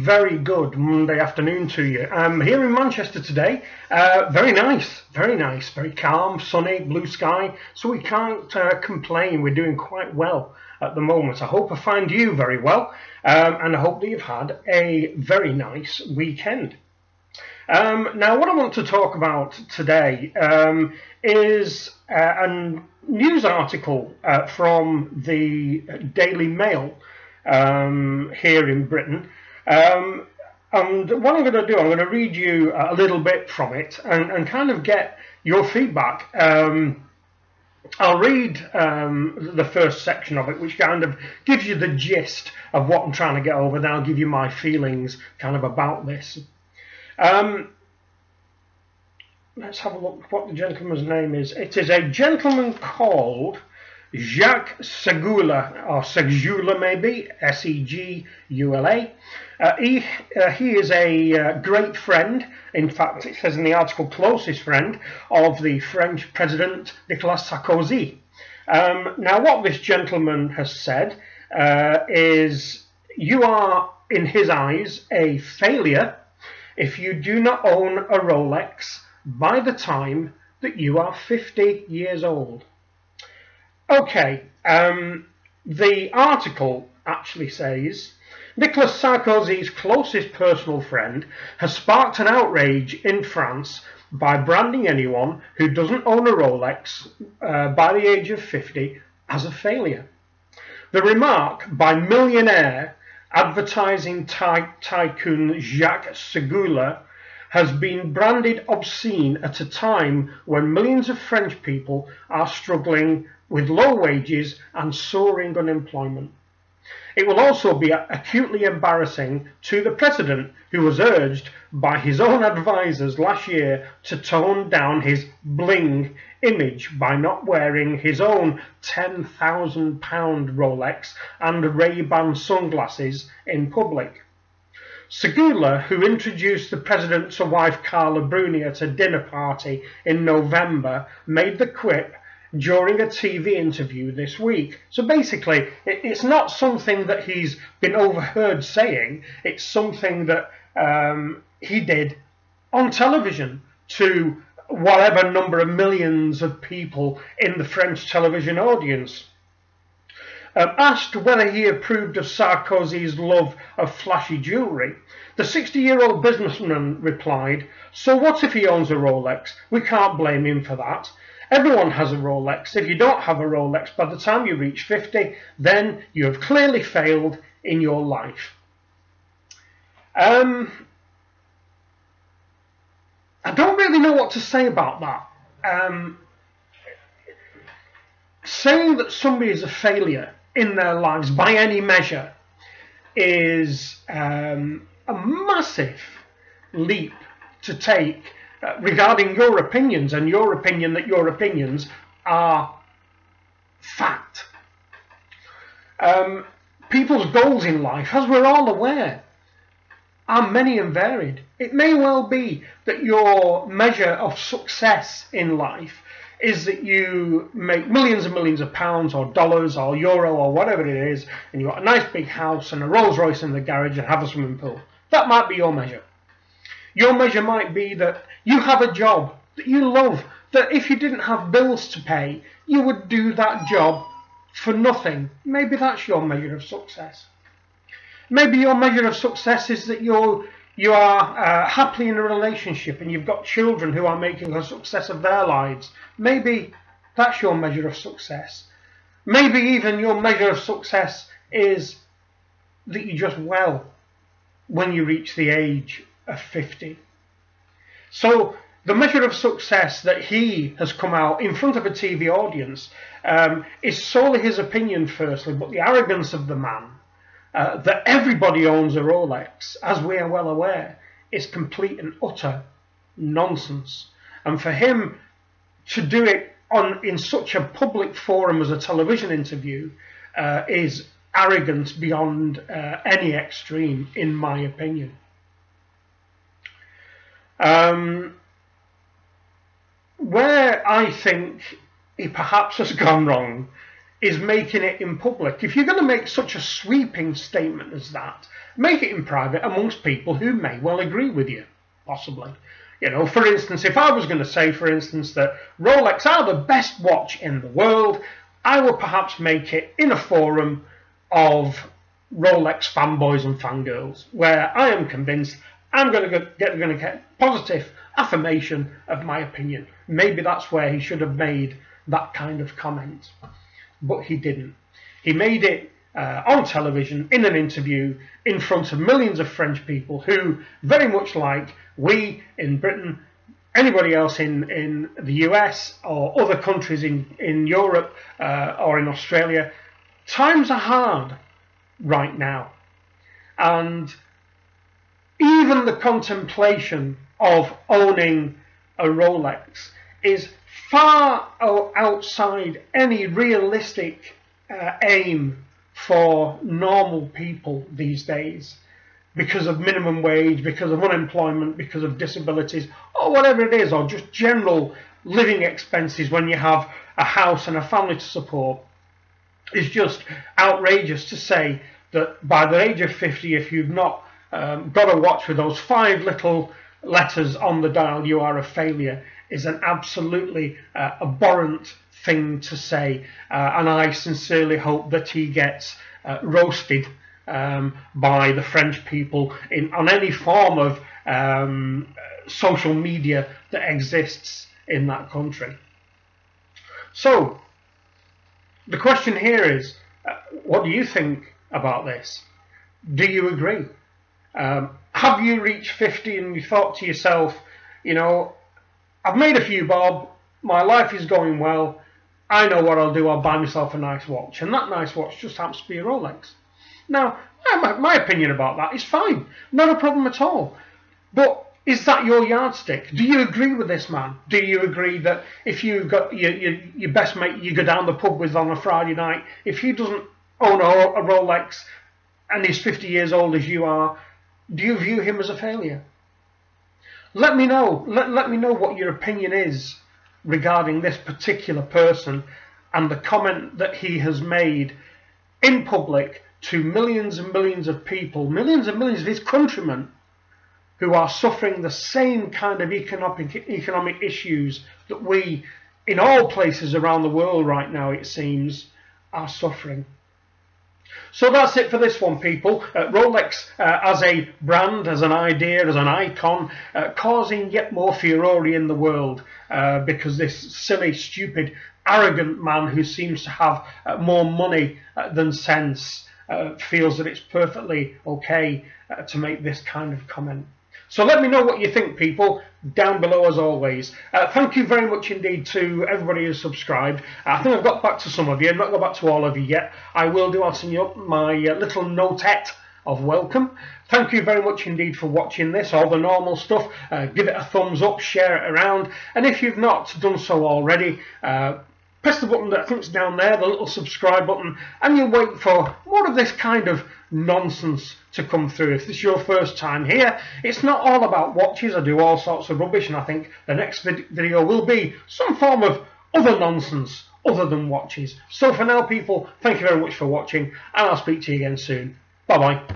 very good Monday afternoon to you. I'm here in Manchester today. Very nice, very calm, sunny, blue sky. So we can't complain. We're doing quite well at the moment. I hope I find you very well, and I hope that you've had a very nice weekend. Now, what I want to talk about today is a news article from the Daily Mail here in Britain. And what I'm going to do, I'm going to read you a little bit from it and kind of get your feedback. I'll read the first section of it, which kind of gives you the gist of what I'm trying to get over. Then I'll give you my feelings kind of about this. Let's have a look what the gentleman's name is. It is a gentleman called Jacques Segula, or Segula maybe, S-E-G-U-L-A. He is a great friend, in fact it says in the article closest friend, of the French President Nicolas Sarkozy. Now what this gentleman has said is, you are, in his eyes, a failure if you do not own a Rolex by the time that you are 50 years old. Okay, the article actually says, Nicolas Sarkozy's closest personal friend has sparked an outrage in France by branding anyone who doesn't own a Rolex by the age of 50 as a failure. The remark by millionaire advertising tycoon Jacques Segula has been branded obscene at a time when millions of French people are struggling with low wages and soaring unemployment. It will also be acutely embarrassing to the president, who was urged by his own advisors last year to tone down his bling image by not wearing his own £10,000 Rolex and Ray-Ban sunglasses in public. Segula, who introduced the president to wife Carla Bruni at a dinner party in November, made the quip during a TV interview this week. So basically, it's not something that he's been overheard saying, it's something that he did on television to whatever number of millions of people in the French television audience. Asked whether he approved of Sarkozy's love of flashy jewellery, the 60-year-old businessman replied, "So what if he owns a Rolex? We can't blame him for that. Everyone has a Rolex. If you don't have a Rolex by the time you reach 50, then you have clearly failed in your life." I don't really know what to say about that. Saying that somebody is a failure in their lives by any measure is a massive leap to take regarding your opinions, and your opinion that your opinions are fact. People's goals in life, as we're all aware, are many and varied. It may well be that your measure of success in life is that you make millions and millions of pounds or dollars or euro or whatever it is, and you've got a nice big house and a Rolls Royce in the garage and have a swimming pool. That might be your measure. Your measure might be that you have a job that you love, that if you didn't have bills to pay, you would do that job for nothing. Maybe that's your measure of success. Maybe your measure of success is that you are happily in a relationship and you've got children who are making a success of their lives. Maybe that's your measure of success. Maybe even your measure of success is that you're just well when you reach the age of 50. So the measure of success that he has come out in front of a TV audience is solely his opinion firstly, but the arrogance of the man that everybody owns a Rolex, as we are well aware, is complete and utter nonsense. And for him to do it in such a public forum as a television interview is arrogance beyond any extreme, in my opinion. Where I think he perhaps has gone wrong is making it in public. If you're going to make such a sweeping statement as that, make it in private amongst people who may well agree with you, possibly. You know, for instance, if I was going to say, for instance, that Rolex are the best watch in the world, I would perhaps make it in a forum of Rolex fanboys and fangirls, where I am convinced I'm going to get positive affirmation of my opinion. Maybe that's where he should have made that kind of comment, but he didn't. He made it on television, in an interview, in front of millions of French people who, very much like we in Britain, anybody else in the US or other countries in Europe or in Australia, times are hard right now. And even the contemplation of owning a Rolex is far outside any realistic aim for normal people these days, because of minimum wage, because of unemployment, because of disabilities, or whatever it is, or just general living expenses when you have a house and a family to support. It's just outrageous to say that by the age of 50, if you've not got a watch with those 5 little letters on the dial, you are a failure, is an absolutely abhorrent thing to say, and I sincerely hope that he gets roasted by the French people on any form of social media that exists in that country. So the question here is, what do you think about this? Do you agree? Have you reached 50 and you thought to yourself, you know, I've made a few bob, my life is going well, I know what I'll do, I'll buy myself a nice watch, and that nice watch just happens to be a Rolex. Now, my opinion about that is fine, not a problem at all, but is that your yardstick? Do you agree with this man? Do you agree that if you got your best mate you go down the pub with on a Friday night, if he doesn't own a Rolex and he's 50 years old as you are, do you view him as a failure? Let me know. Let me know what your opinion is regarding this particular person and the comment that he has made in public to millions and millions of people, millions and millions of his countrymen who are suffering the same kind of economic issues that we, in all places around the world right now, it seems, are suffering. So that's it for this one, people. Rolex as a brand, as an idea, as an icon, causing yet more furore in the world because this silly, stupid, arrogant man who seems to have more money than sense feels that it's perfectly okay to make this kind of comment. So let me know what you think, people, down below as always. Thank you very much indeed to everybody who's subscribed. I think I've got back to some of you. I've not got back to all of you yet. I will do. I'll send you up my little notette of welcome. Thank you very much indeed for watching this, all the normal stuff. Give it a thumbs up, share it around. And if you've not done so already, press the button that I think's down there, the little subscribe button, and you'll wait for more of this kind of nonsense to come through. If this is your first time here, it's not all about watches. I do all sorts of rubbish, and I think the next video will be some form of other nonsense other than watches. So for now, people, thank you very much for watching, and I'll speak to you again soon. Bye bye.